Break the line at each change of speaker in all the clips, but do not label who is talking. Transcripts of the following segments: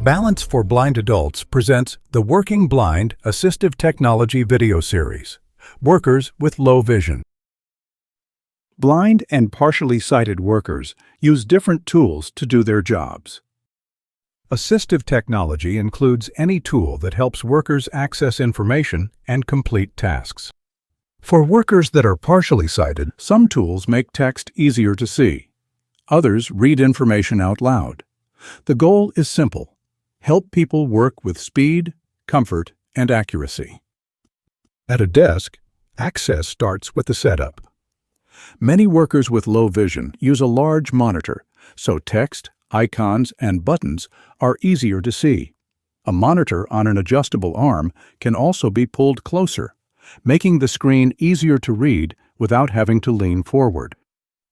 Balance for Blind Adults presents the Working Blind Assistive Technology video series, Workers with Low Vision. Blind and partially sighted workers use different tools to do their jobs. Assistive technology includes any tool that helps workers access information and complete tasks. For workers that are partially sighted, some tools make text easier to see. Others read information out loud. The goal is simple: help people work with speed, comfort, and accuracy. At a desk, access starts with the setup. Many workers with low vision use a large monitor, so text, icons, and buttons are easier to see. A monitor on an adjustable arm can also be pulled closer, making the screen easier to read without having to lean forward.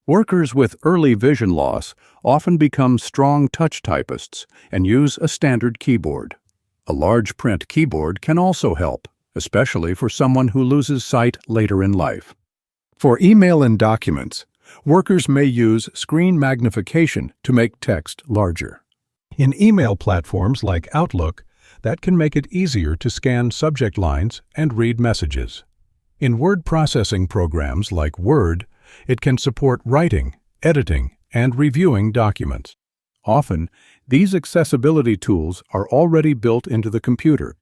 Workers with early vision loss often become strong touch typists and use a standard keyboard. A large print keyboard can also help, especially for someone who loses sight later in life. For email and documents, workers may use screen magnification to make text larger. In email platforms like Outlook, that can make it easier to scan subject lines and read messages. In word processing programs like Word, it can support writing, editing, and reviewing documents. Often, these accessibility tools are already built into the computer.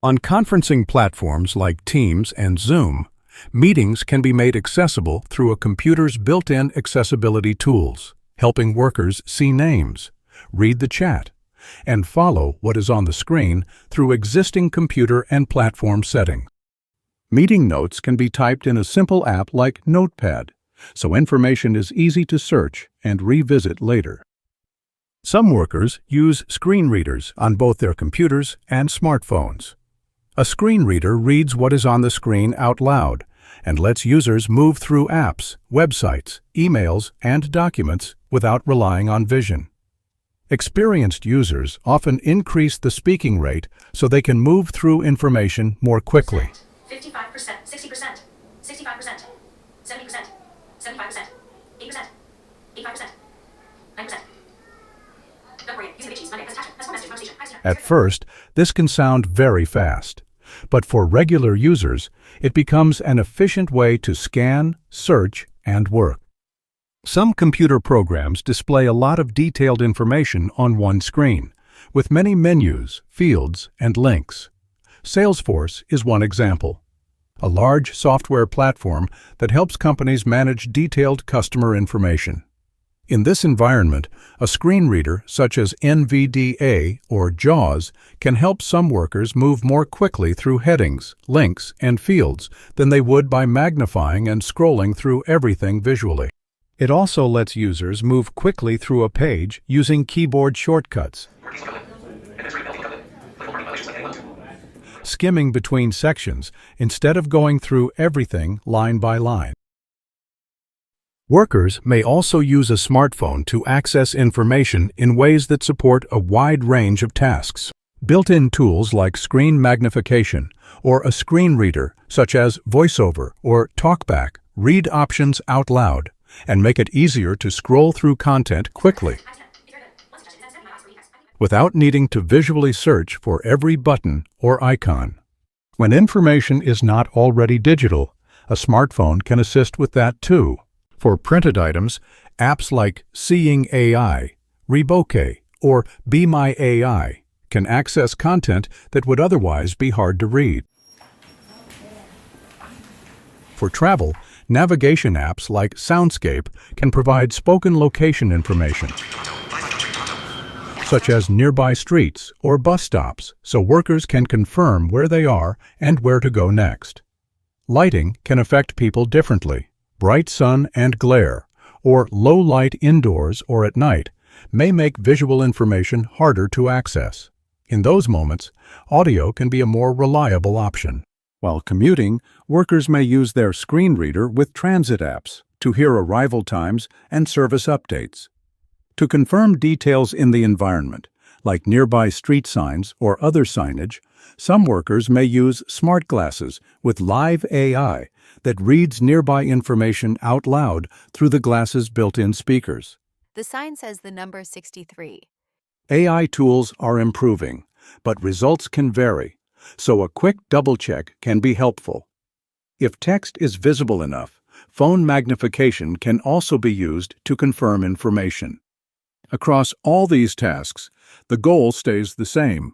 On conferencing platforms like Teams and Zoom, meetings can be made accessible through a computer's built-in accessibility tools, helping workers see names, read the chat, and follow what is on the screen through existing computer and platform settings. Meeting notes can be typed in a simple app like Notepad, so information is easy to search and revisit later. Some workers use screen readers on both their computers and smartphones. A screen reader reads what is on the screen out loud and lets users move through apps, websites, emails, and documents without relying on vision. Experienced users often increase the speaking rate so they can move through information more quickly.
55%, 60%, 65%, 70%, 75%, 8%, 85%, 9%.
At first, this can sound very fast, but for regular users, it becomes an efficient way to scan, search, and work. Some computer programs display a lot of detailed information on one screen, with many menus, fields, and links. Salesforce is one example, a large software platform that helps companies manage detailed customer information. In this environment, a screen reader such as NVDA or JAWS can help some workers move more quickly through headings, links, and fields than they would by magnifying and scrolling through everything visually. It also lets users move quickly through a page using keyboard shortcuts, skimming between sections instead of going through everything line by line. Workers may also use a smartphone to access information in ways that support a wide range of tasks. Built-in tools like screen magnification or a screen reader such as VoiceOver or TalkBack read options out loud and make it easier to scroll through content quickly, without needing to visually search for every button or icon. When information is not already digital, a smartphone can assist with that too. For printed items, apps like Seeing AI, Rebokeh, or Be My AI can access content that would otherwise be hard to read. For travel, navigation apps like Soundscape can provide spoken location information, such as nearby streets or bus stops, so workers can confirm where they are and where to go next. Lighting can affect people differently. Bright sun and glare, or low light indoors or at night, may make visual information harder to access. In those moments, audio can be a more reliable option. While commuting, workers may use their screen reader with transit apps to hear arrival times and service updates. To confirm details in the environment, like nearby street signs or other signage, some workers may use smart glasses with live AI that reads nearby information out loud through the glasses' built-in speakers.
The sign says the number 63.
AI tools are improving, but results can vary, so a quick double-check can be helpful. If text is visible enough, phone magnification can also be used to confirm information. Across all these tasks, the goal stays the same: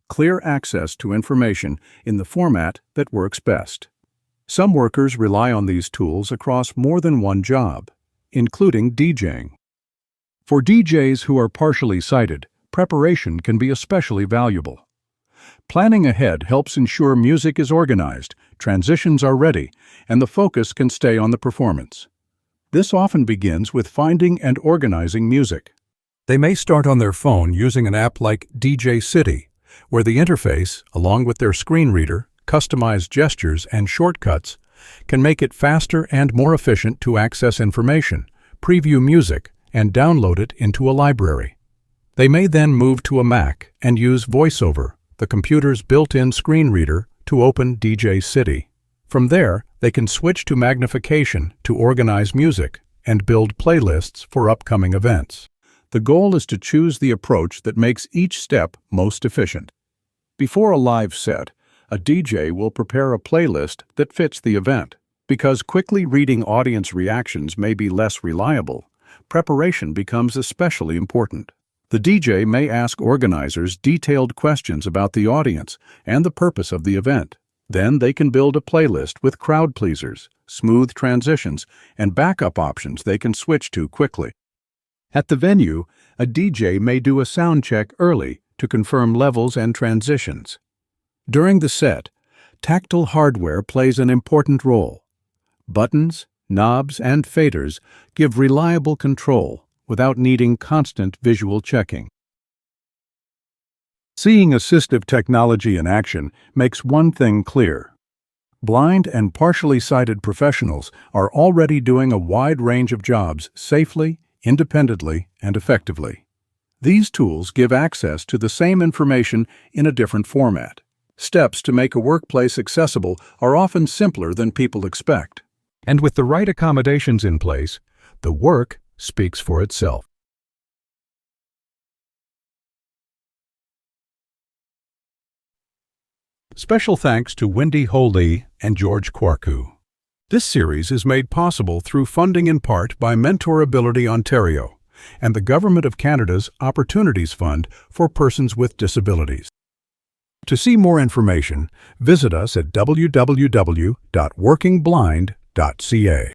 clear access to information in the format that works best. Some workers rely on these tools across more than one job, including DJing. For DJs who are partially sighted, preparation can be especially valuable. Planning ahead helps ensure music is organized, transitions are ready, and the focus can stay on the performance. This often begins with finding and organizing music. They may start on their phone using an app like DJ City, where the interface, along with their screen reader, customized gestures, and shortcuts, can make it faster and more efficient to access information, preview music, and download it into a library. They may then move to a Mac and use VoiceOver, the computer's built-in screen reader, to open DJ City. From there, they can switch to magnification to organize music and build playlists for upcoming events. The goal is to choose the approach that makes each step most efficient. Before a live set, a DJ will prepare a playlist that fits the event. Because quickly reading audience reactions may be less reliable, preparation becomes especially important. The DJ may ask organizers detailed questions about the audience and the purpose of the event. Then they can build a playlist with crowd pleasers, smooth transitions, and backup options they can switch to quickly. At the venue, a DJ may do a sound check early to confirm levels and transitions. During the set, tactile hardware plays an important role. Buttons, knobs, and faders give reliable control without needing constant visual checking. Seeing assistive technology in action makes one thing clear: blind and partially sighted professionals are already doing a wide range of jobs safely, independently, and effectively. These tools give access to the same information in a different format. Steps to make a workplace accessible are often simpler than people expect. And with the right accommodations in place, the work speaks for itself. Special thanks to Wendy Holy and George Kwarku. This series is made possible through funding in part by MentorAbility Ontario and the Government of Canada's Opportunities Fund for Persons with Disabilities. To see more information, visit us at www.WorkingBlind.ca.